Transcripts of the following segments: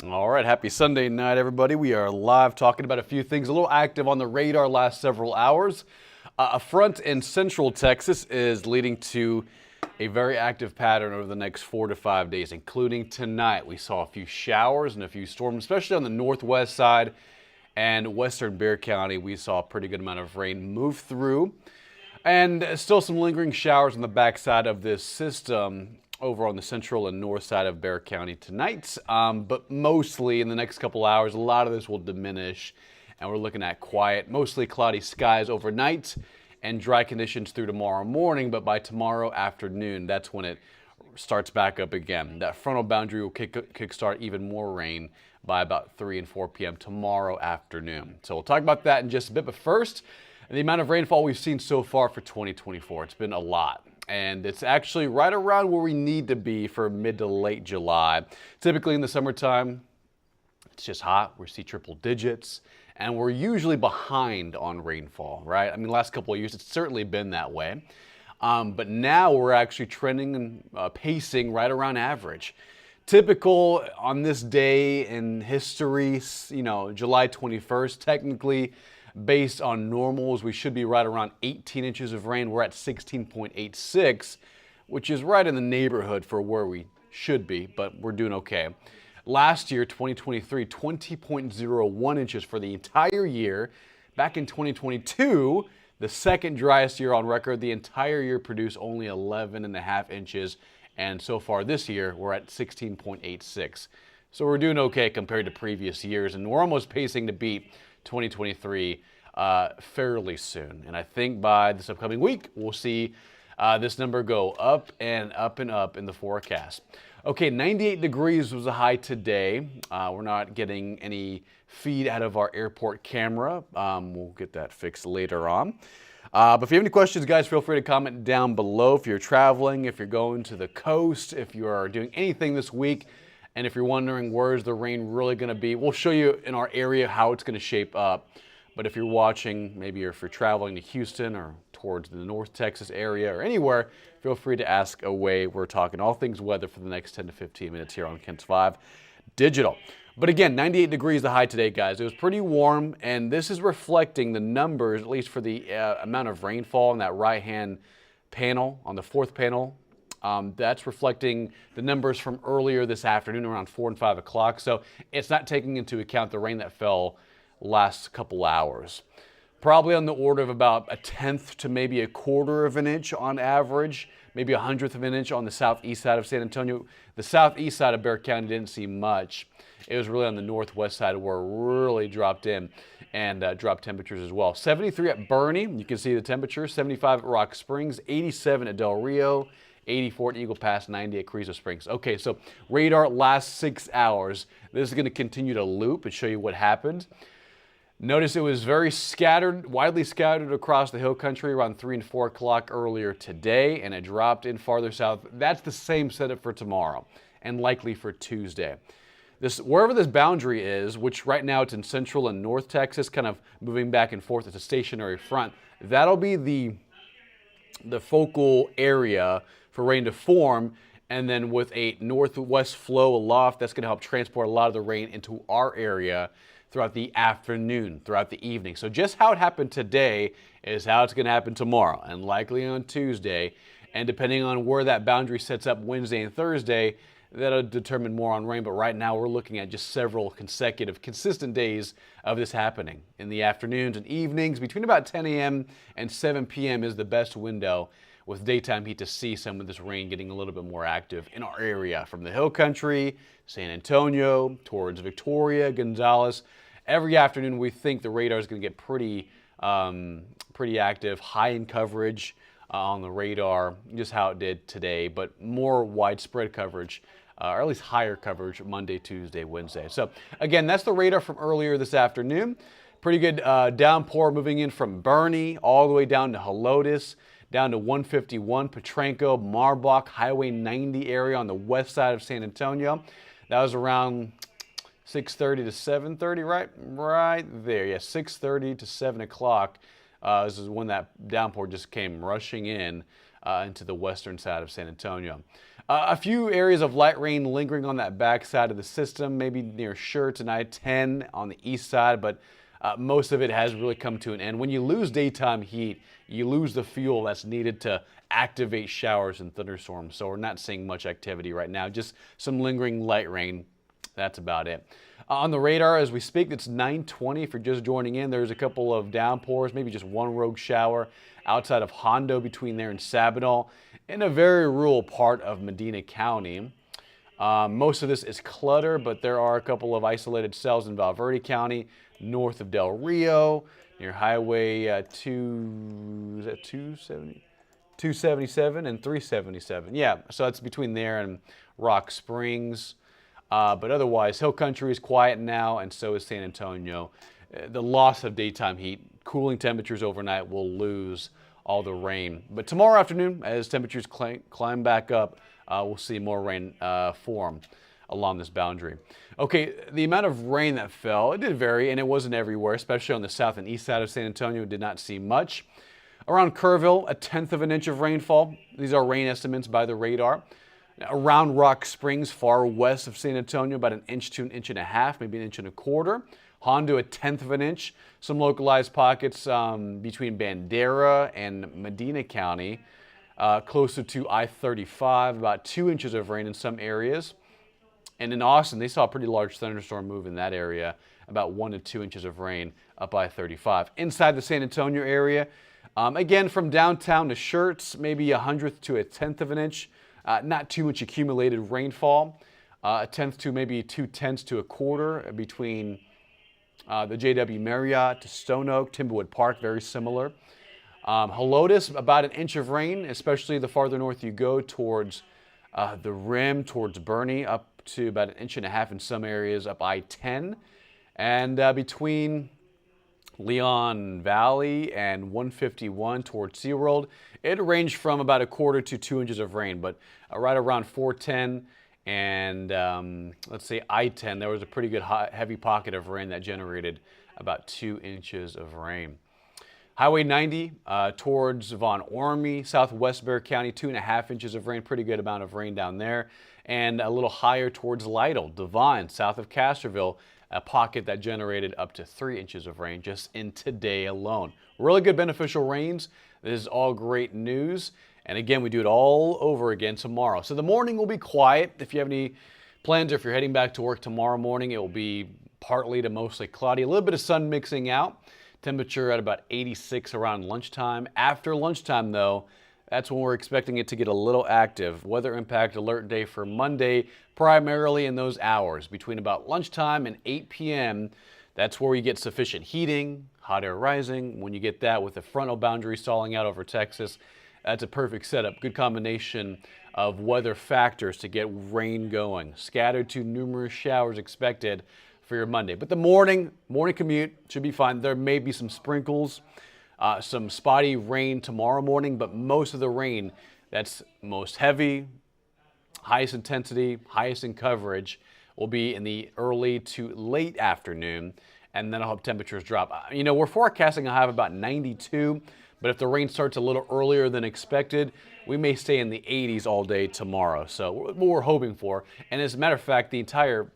All right, happy Sunday night, everybody. We are live talking about a few things a little active on the radar last several hours. A front in central Texas is leading to a very active pattern over the next 4 to 5 days, including tonight. We saw a few showers and a few storms, especially on the northwest side and western Bexar County. We saw a pretty good amount of rain move through, and still some lingering showers on the backside of this system over on the central and north side of Bexar County tonight. But mostly in the next couple hours, a lot of this will diminish, and we're looking at quiet, mostly cloudy skies overnight and dry conditions through tomorrow morning. But by tomorrow afternoon, that's when it starts back up again. That frontal boundary will kickstart even more rain by about 3 and 4 p.m. tomorrow afternoon. So we'll talk about that in just a bit. But first, the amount of rainfall we've seen so far for 2024. It's been a lot. And it's actually right around where we need to be for mid to late July. Typically in the summertime, it's just hot. We see triple digits, and we're usually behind on rainfall, right? I mean, the last couple of years, it's certainly been that way. But now we're actually trending and pacing right around average. Typical on this day in history, July 21st, technically, based on normals, we should be right around 18 inches of rain. We're at 16.86, which is right in the neighborhood for where we should be, but we're doing okay. Last year, 2023, 20.01 inches for the entire year. Back in 2022, the second driest year on record, the entire year produced only 11.5 inches. And so far this year, we're at 16.86. So we're doing okay compared to previous years, and we're almost pacing to beat 2023 fairly soon. And I think by this upcoming week, we'll see this number go up and up and up in the forecast. Okay, 98 degrees was a high today. We're not getting any feed out of our airport camera. We'll get that fixed later on. But if you have any questions, guys, feel free to comment down below. If you're traveling, if you're going to the coast, if you are doing anything this week, and if you're wondering where's the rain really going to be, we'll show you in our area how it's going to shape up. But if you're watching, maybe if you're traveling to Houston or towards the North Texas area or anywhere, feel free to ask away. We're talking all things weather for the next 10 to 15 minutes here on KENS 5 Digital. But again, 98 degrees the high today, guys. It was pretty warm, and this is reflecting the numbers, at least for the amount of rainfall in that right-hand panel, on the fourth panel. That's reflecting the numbers from earlier this afternoon around 4 and 5 o'clock. So it's not taking into account the rain that fell last couple hours. Probably on the order of about a tenth to maybe a quarter of an inch on average, maybe a hundredth of an inch on the southeast side of San Antonio. The southeast side of Bexar County didn't see much. It was really on the northwest side where it really dropped in and dropped temperatures as well. 73 at Bernie, you can see the temperature. 75 at Rock Springs, 87 at Del Rio, 84 at Eagle Pass, 90 at Carrizo Springs. Okay, so radar last 6 hours. This is going to continue to loop and show you what happened. Notice it was very scattered, widely scattered across the hill country around 3 and 4 o'clock earlier today, and it dropped in farther south. That's the same setup for tomorrow and likely for Tuesday. Wherever this boundary is, which right now it's in central and north Texas, kind of moving back and forth, it's a stationary front. That'll be the focal area for rain to form, and then with a northwest flow aloft, that's going to help transport a lot of the rain into our area throughout the afternoon, throughout the evening. So just how it happened today is how it's going to happen tomorrow and likely on Tuesday. And depending on where that boundary sets up Wednesday and Thursday, that'll determine more on rain. But right now we're looking at just several consecutive, consistent days of this happening. In the afternoons and evenings, between about 10 a.m. and 7 p.m. is the best window with daytime heat to see some of this rain getting a little bit more active in our area. From the hill country, San Antonio, towards Victoria, Gonzales. Every afternoon we think the radar is going to get pretty active, high in coverage on the radar, just how it did today, but more widespread coverage, or at least higher coverage Monday, Tuesday, Wednesday. So again, that's the radar from earlier this afternoon. Pretty good downpour moving in from Bernie all the way down to Helotes, down to 151, Potranco, Marbach, Highway 90 area on the west side of San Antonio. That was around 6:30 to 7:30, right there. Yeah, 6:30 to 7 o'clock. This is when that downpour just came rushing in into the western side of San Antonio. A few areas of light rain lingering on that back side of the system, maybe near Schertz and I-10 on the east side, but most of it has really come to an end. When you lose daytime heat, you lose the fuel that's needed to activate showers and thunderstorms. So we're not seeing much activity right now, just some lingering light rain. That's about it. On the radar as we speak, it's 9:20. If you're just joining in, there's a couple of downpours, maybe just one rogue shower outside of Hondo between there and Sabinal in a very rural part of Medina County. Most of this is clutter, but there are a couple of isolated cells in Valverde County, north of Del Rio, near Highway 277 and 377. Yeah, so it's between there and Rock Springs. But otherwise, Hill Country is quiet now, and so is San Antonio. The loss of daytime heat, cooling temperatures overnight will lose all the rain. But tomorrow afternoon, as temperatures climb back up, we'll see more rain form along this boundary. Okay, the amount of rain that fell, it did vary, and it wasn't everywhere, especially on the south and east side of San Antonio. Did not see much. Around Kerrville, 1/10 of an inch of rainfall. These are rain estimates by the radar. Around Rock Springs, far west of San Antonio, about 1 inch to 1.5 inches, maybe 1.25 inches. Hondo, 1/10 of an inch. Some localized pockets between Bandera and Medina County, closer to I-35, about 2 inches of rain in some areas. And in Austin, they saw a pretty large thunderstorm move in that area, about 1 to 2 inches of rain up I-35. Inside the San Antonio area, again, from downtown to Schertz, maybe 1/100th to 1/10 of an inch. Not too much accumulated rainfall, 1/10 to maybe 2/10 to 1/4 between the JW Marriott to Stone Oak, Timberwood Park, very similar. Helotes, about 1 inch of rain, especially the farther north you go towards the rim, towards Bernie, up to about 1.5 inches in some areas up I-10. And between Leon Valley and 151 towards SeaWorld, it ranged from about 1/4 to 2 inches of rain, but right around 410 and let's say I-10, there was a pretty good heavy pocket of rain that generated about 2 inches of rain. Highway 90 towards Von Ormy, southwest Bexar County, 2.5 inches of rain, pretty good amount of rain down there. And a little higher towards Lytle, Devine, south of Castroville, a pocket that generated up to 3 inches of rain just in today alone. Really good beneficial rains. This is all great news. And again, we do it all over again tomorrow. So the morning will be quiet. If you have any plans or if you're heading back to work tomorrow morning, it will be partly to mostly cloudy. A little bit of sun mixing out. Temperature at about 86 around lunchtime. After lunchtime, though, that's when we're expecting it to get a little active. Weather impact alert day for Monday, primarily in those hours between about lunchtime and 8 p.m. That's where we get sufficient heating, hot air rising. When you get that with the frontal boundary stalling out over Texas, that's a perfect setup. Good combination of weather factors to get rain going. Scattered to numerous showers expected for your Monday. But the morning commute should be fine. There may be some sprinkles, some spotty rain tomorrow morning, but most of the rain that's most heavy, highest intensity, highest in coverage will be in the early to late afternoon, and then I'll have temperatures drop. You know, we're forecasting a high of about 92, but if the rain starts a little earlier than expected, we may stay in the 80s all day tomorrow. So what we're hoping for, and as a matter of fact, the entire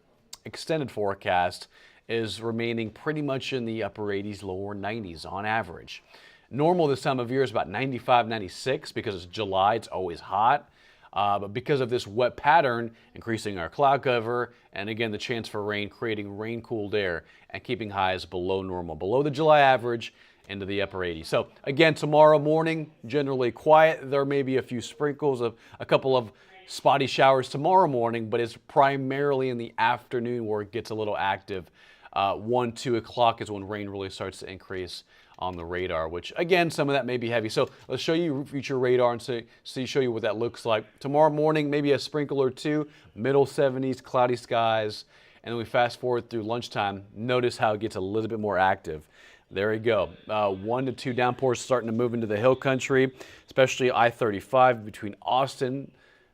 extended forecast is remaining pretty much in the upper 80s, lower 90s on average. Normal this time of year is about 95, 96 because it's July, it's always hot. But because of this wet pattern, increasing our cloud cover, and again, the chance for rain, creating rain-cooled air and keeping highs below normal, below the July average into the upper 80s. So again, tomorrow morning, generally quiet. There may be a few sprinkles of a couple of spotty showers tomorrow morning, but it's primarily in the afternoon where it gets a little active. 1, 2 o'clock is when rain really starts to increase on the radar, which again, some of that may be heavy. So let's show you future radar and show you what that looks like. Tomorrow morning, maybe a sprinkle or two, middle 70s, cloudy skies, and then we fast forward through lunchtime. Notice how it gets a little bit more active. There we go. 1 to 2 downpours starting to move into the hill country, especially I-35 between Austin,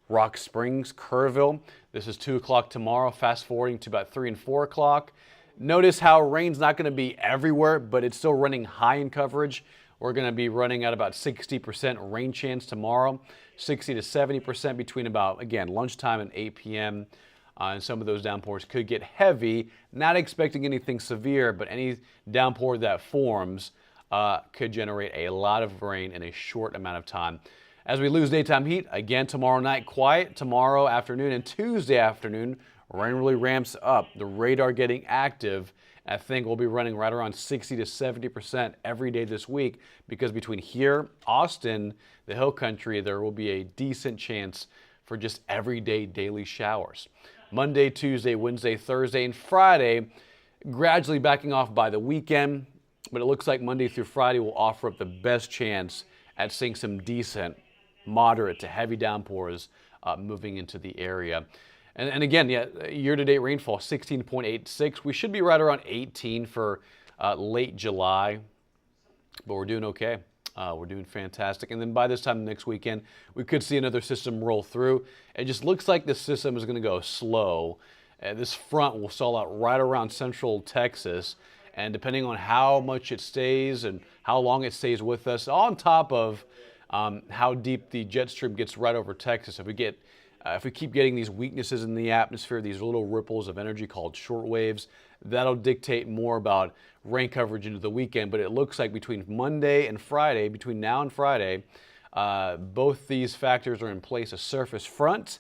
Rock Springs, Kerrville. This is 2 o'clock tomorrow, fast forwarding to about 3 and 4 o'clock. Notice how rain's not going to be everywhere, but it's still running high in coverage. We're going to be running at about 60% rain chance tomorrow, 60 to 70% between about, again, lunchtime and 8 p.m. And some of those downpours could get heavy. Not expecting anything severe, but any downpour that forms could generate a lot of rain in a short amount of time. As we lose daytime heat, again, tomorrow night quiet, tomorrow afternoon and Tuesday afternoon, rain really ramps up. The radar getting active. I think we'll be running right around 60 to 70% every day this week, because between here, Austin, the hill country, there will be a decent chance for just everyday daily showers. Monday, Tuesday, Wednesday, Thursday, and Friday, gradually backing off by the weekend, but it looks like Monday through Friday will offer up the best chance at seeing some decent, moderate to heavy downpours moving into the area. And again, yeah, year-to-date rainfall, 16.86. We should be right around 18 for late July, but we're doing okay. We're doing fantastic. And then by this time next weekend, we could see another system roll through. It just looks like this system is going to go slow. This front will stall out right around central Texas. And depending on how much it stays and how long it stays with us, on top of how deep the jet stream gets right over Texas, if we keep getting these weaknesses in the atmosphere, these little ripples of energy called short waves, that'll dictate more about rain coverage into the weekend. But it looks like between Monday and Friday, between now and Friday, both these factors are in place: a surface front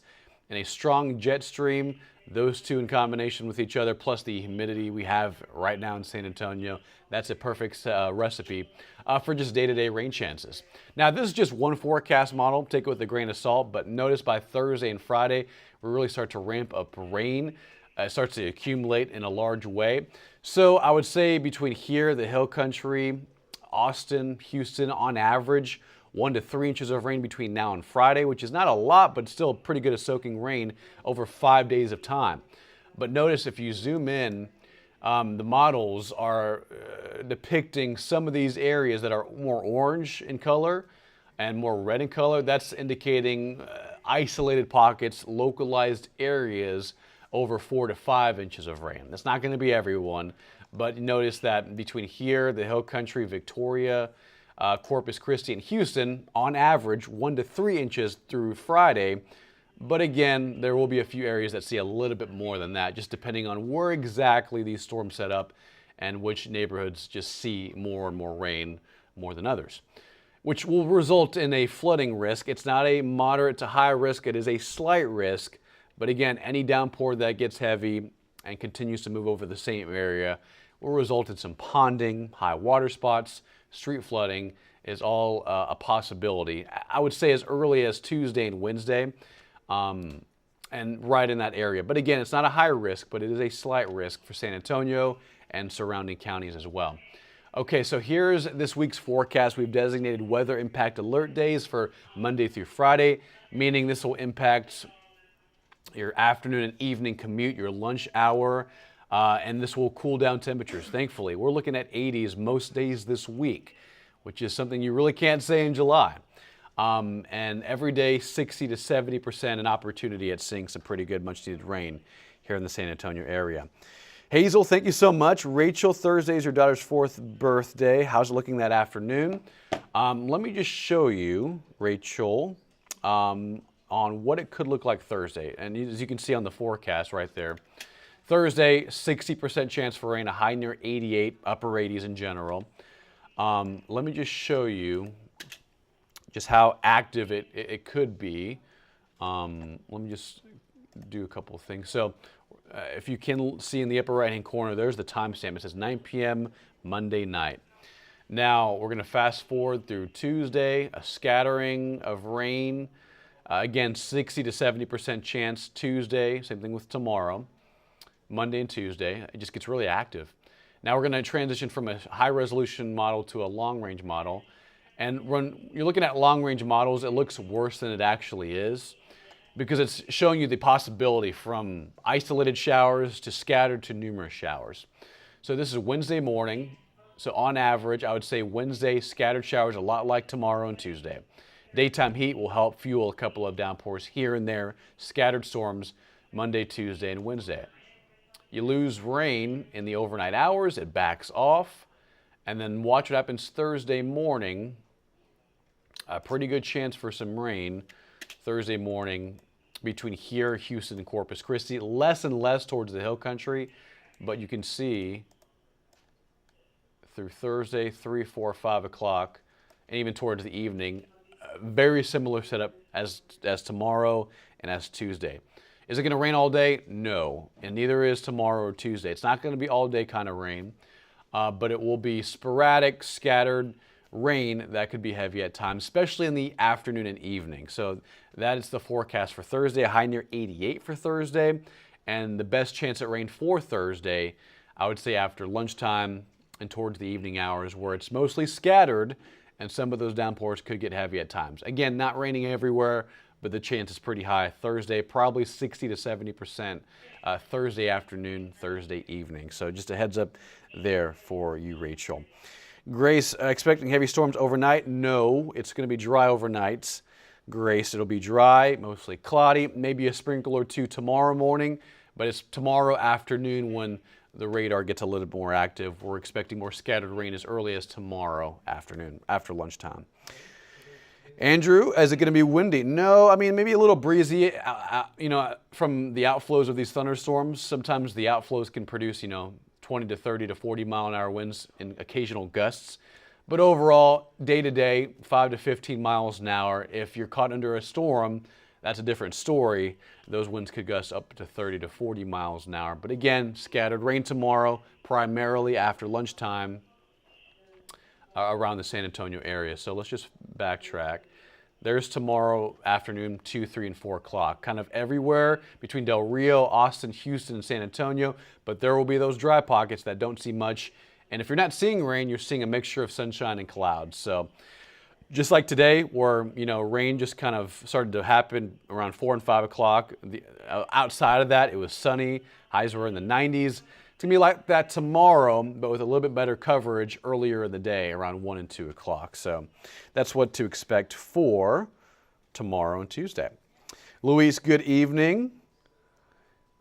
and a strong jet stream. Those two in combination with each other, plus the humidity we have right now in San Antonio, that's a perfect recipe for just day-to-day rain chances. Now, this is just one forecast model. Take it with a grain of salt, but notice by Thursday and Friday, we really start to ramp up rain. It starts to accumulate in a large way. So I would say between here, the hill country, Austin, Houston, on average, 1 to 3 inches of rain between now and Friday, which is not a lot, but still pretty good at soaking rain over 5 days of time. But notice if you zoom in, the models are depicting some of these areas that are more orange in color and more red in color. That's indicating isolated pockets, localized areas over 4 to 5 inches of rain. That's not going to be everyone, but notice that between here, the hill country, Victoria, Corpus Christi, and Houston, on average, 1 to 3 inches through Friday. But again, there will be a few areas that see a little bit more than that, just depending on where exactly these storms set up and which neighborhoods just see more and more rain more than others, which will result in a flooding risk. It's not a moderate to high risk, it is a slight risk. But again, any downpour that gets heavy and continues to move over the same area will result in some ponding, high water spots, street flooding is all a possibility. I would say as early as Tuesday and Wednesday, and right in that area. But again, it's not a high risk, but it is a slight risk for San Antonio and surrounding counties as well. Okay, so here's this week's forecast. We've designated weather impact alert days for Monday through Friday, meaning this will impact your afternoon and evening commute, your lunch hour, and this will cool down temperatures, thankfully. We're looking at 80s most days this week, which is something you really can't say in July. And every day, 60 to 70% an opportunity at seeing some pretty good, much-needed rain here in the San Antonio area. Hazel, thank you so much. Rachel, Thursday is your daughter's 4th birthday. How's it looking that afternoon? Let me just show you, Rachel, on what it could look like Thursday. And as you can see on the forecast right there, Thursday, 60% chance for rain, a high near 88, upper 80s in general. Let me just show you just how active it could be. Let me just do a couple of things. So if you can see in the upper right-hand corner, there's the timestamp. It says 9 p.m. Monday night. Now, we're going to fast forward through Tuesday, a scattering of rain. Again, 60 to 70% chance Tuesday, same thing with tomorrow. Monday and Tuesday, it just gets really active. Now we're going to transition from a high-resolution model to a long-range model. And when you're looking at long-range models, it looks worse than it actually is because it's showing you the possibility from isolated showers to scattered to numerous showers. So this is Wednesday morning. So on average, I would say Wednesday, scattered showers, a lot like tomorrow and Tuesday. Daytime heat will help fuel a couple of downpours here and there, scattered storms Monday, Tuesday, and Wednesday. You lose rain in the overnight hours, it backs off, And then watch what happens Thursday morning. A pretty good chance for some rain Thursday morning between here, Houston, and Corpus Christi. Less and less towards the hill country, but you can see through Thursday, 3, 4, 5 o'clock, and even towards the evening, very similar setup as tomorrow and as Tuesday. Is it going to rain all day? No, and neither is tomorrow or Tuesday. It's not going to be all day kind of rain, but it will be sporadic, scattered rain that could be heavy at times, especially in the afternoon and evening. So that is the forecast for Thursday, a high near 88 for Thursday, and the best chance at rain for Thursday, I would say after lunchtime and towards the evening hours, where it's mostly scattered and some of those downpours could get heavy at times. Again, not raining everywhere, but the chance is pretty high. Thursday, probably 60 to 70%. Thursday afternoon, Thursday evening. So just a heads up there for you, Rachel. Grace, expecting heavy storms overnight? No, it's going to be dry overnight. Grace, it'll be dry, mostly cloudy, maybe a sprinkle or two tomorrow morning, but it's tomorrow afternoon when the radar gets a little bit more active. We're expecting more scattered rain as early as tomorrow afternoon, after lunchtime. Andrew, is it going to be windy? No, I mean, maybe a little breezy, from the outflows of these thunderstorms. Sometimes the outflows can produce, 20 to 30 to 40 mile an hour winds and occasional gusts. But overall, day to day, 5 to 15 miles an hour. If you're caught under a storm, that's a different story. Those winds could gust up to 30 to 40 miles an hour. But again, scattered rain tomorrow, primarily after lunchtime around the San Antonio area. So let's just backtrack. There's tomorrow afternoon, 2, 3, and 4 o'clock, kind of everywhere between Del Rio, Austin, Houston, and San Antonio. But there will be those dry pockets that don't see much. And if you're not seeing rain, you're seeing a mixture of sunshine and clouds. So just like today, where, rain just kind of started to happen around 4 and 5 o'clock. Outside of that, it was sunny. Highs were in the 90s. It's going to be like that tomorrow, but with a little bit better coverage earlier in the day, around 1 and 2 o'clock. So that's what to expect for tomorrow and Tuesday. Luis, good evening.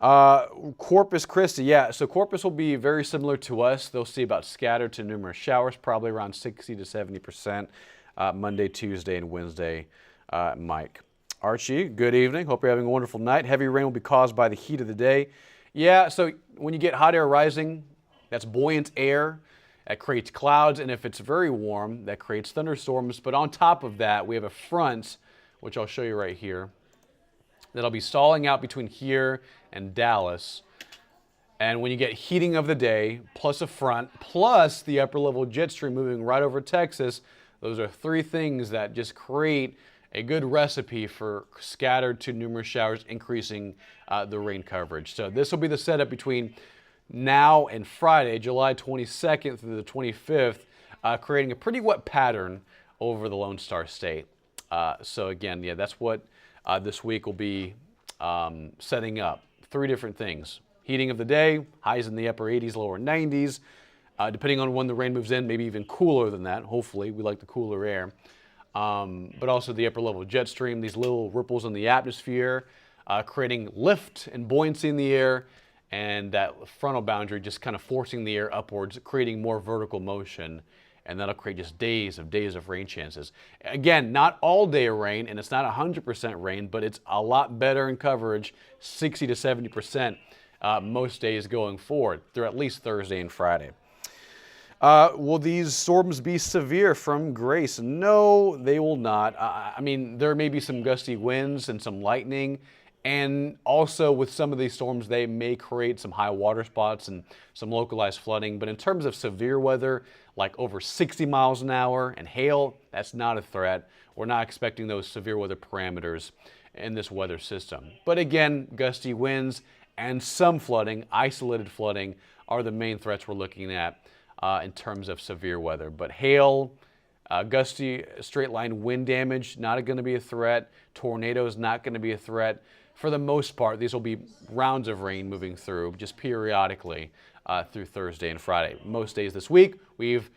Corpus Christi, yeah, so Corpus will be very similar to us. They'll see about scattered to numerous showers, probably around 60 to 70%, Monday, Tuesday, and Wednesday, Mike. Archie, good evening. Hope you're having a wonderful night. Heavy rain will be caused by the heat of the day. Yeah, so when you get hot air rising, that's buoyant air. That creates clouds, and if it's very warm, that creates thunderstorms. But on top of that, we have a front, which I'll show you right here, that'll be stalling out between here and Dallas. And when you get heating of the day, plus a front, plus the upper level jet stream moving right over Texas, those are three things that just create a good recipe for scattered to numerous showers, increasing the rain coverage. So this will be the setup between now and Friday, July 22nd through the 25th, creating a pretty wet pattern over the Lone Star State. So again, yeah, that's what this week will be setting up. Three different things. Heating of the day, highs in the upper 80s, lower 90s. Depending on when the rain moves in, maybe even cooler than that. Hopefully, we like the cooler air. But also the upper level jet stream, these little ripples in the atmosphere, creating lift and buoyancy in the air, and that frontal boundary just kind of forcing the air upwards, creating more vertical motion, and that'll create just days of rain chances. Again, not all day rain, and it's not 100% rain, but it's a lot better in coverage, 60 to 70% most days going forward, through at least Thursday and Friday. Will these storms be severe from Grace? No, they will not. I mean, there may be some gusty winds and some lightning, and also with some of these storms, they may create some high water spots and some localized flooding. But in terms of severe weather, like over 60 miles an hour and hail, that's not a threat. We're not expecting those severe weather parameters in this weather system. But again, gusty winds and some flooding, isolated flooding, are the main threats we're looking at in terms of severe weather. But hail, gusty straight line wind damage, not going to be a threat. Tornadoes, not going to be a threat. For the most part, these will be rounds of rain moving through just periodically through Thursday and Friday. Most days this week, we've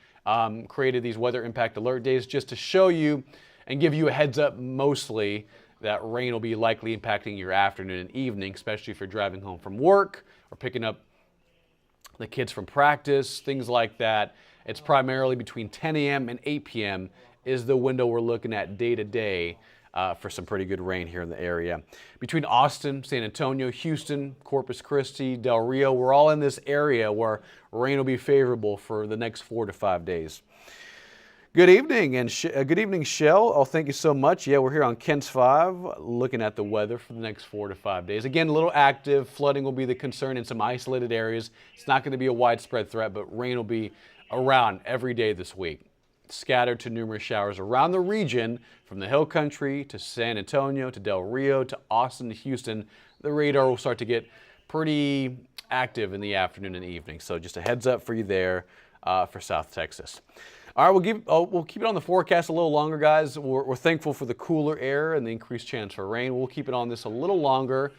created these weather impact alert days just to show you and give you a heads up mostly that rain will be likely impacting your afternoon and evening, especially if you're driving home from work or picking up the kids from practice, things like that. It's primarily between 10 a.m. and 8 p.m. is the window we're looking at day to day for some pretty good rain here in the area. Between Austin, San Antonio, Houston, Corpus Christi, Del Rio, we're all in this area where rain will be favorable for the next 4 to 5 days. Good evening, and good evening, Shell. Oh, thank you so much. Yeah, we're here on Kent's 5, looking at the weather for the next 4 to 5 days. Again, a little active. Flooding will be the concern in some isolated areas. It's not going to be a widespread threat, but rain will be around every day this week. Scattered to numerous showers around the region, from the Hill Country to San Antonio to Del Rio to Austin to Houston. The radar will start to get pretty active in the afternoon and evening. So just a heads up for you there for South Texas. All right, we'll keep it on the forecast a little longer, guys. We're thankful for the cooler air and the increased chance for rain. We'll keep it on this a little longer.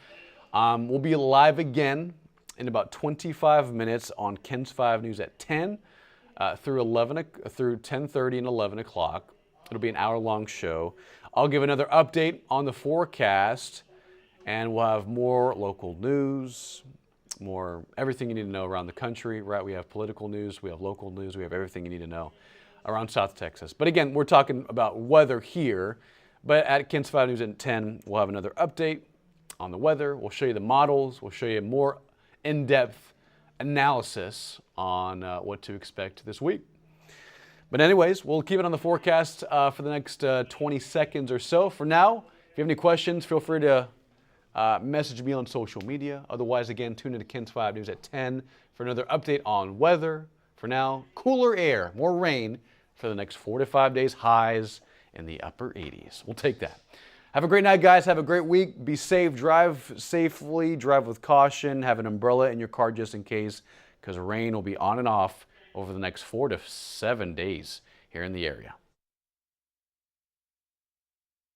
We'll be live again in about 25 minutes on Ken's 5 News at 10 through 10:30 and 11 o'clock. It'll be an hour-long show. I'll give another update on the forecast, and we'll have more local news, more everything you need to know around the country, right? We have political news, we have local news, we have everything you need to know around South Texas. But again, we're talking about weather here, but at Ken's 5 News at 10, we'll have another update on the weather. We'll show you the models. We'll show you more in-depth analysis on what to expect this week. But anyways, we'll keep it on the forecast for the next 20 seconds or so. For now, if you have any questions, feel free to message me on social media. Otherwise, again, tune into Ken's 5 News at 10 for another update on weather. For now, cooler air, more rain for the next 4 to 5 days, highs in the upper 80s. We'll take that. Have a great night, guys. Have a great week. Be safe. Drive safely. Drive with caution. Have an umbrella in your car just in case, because rain will be on and off over the next 4 to 7 days here in the area.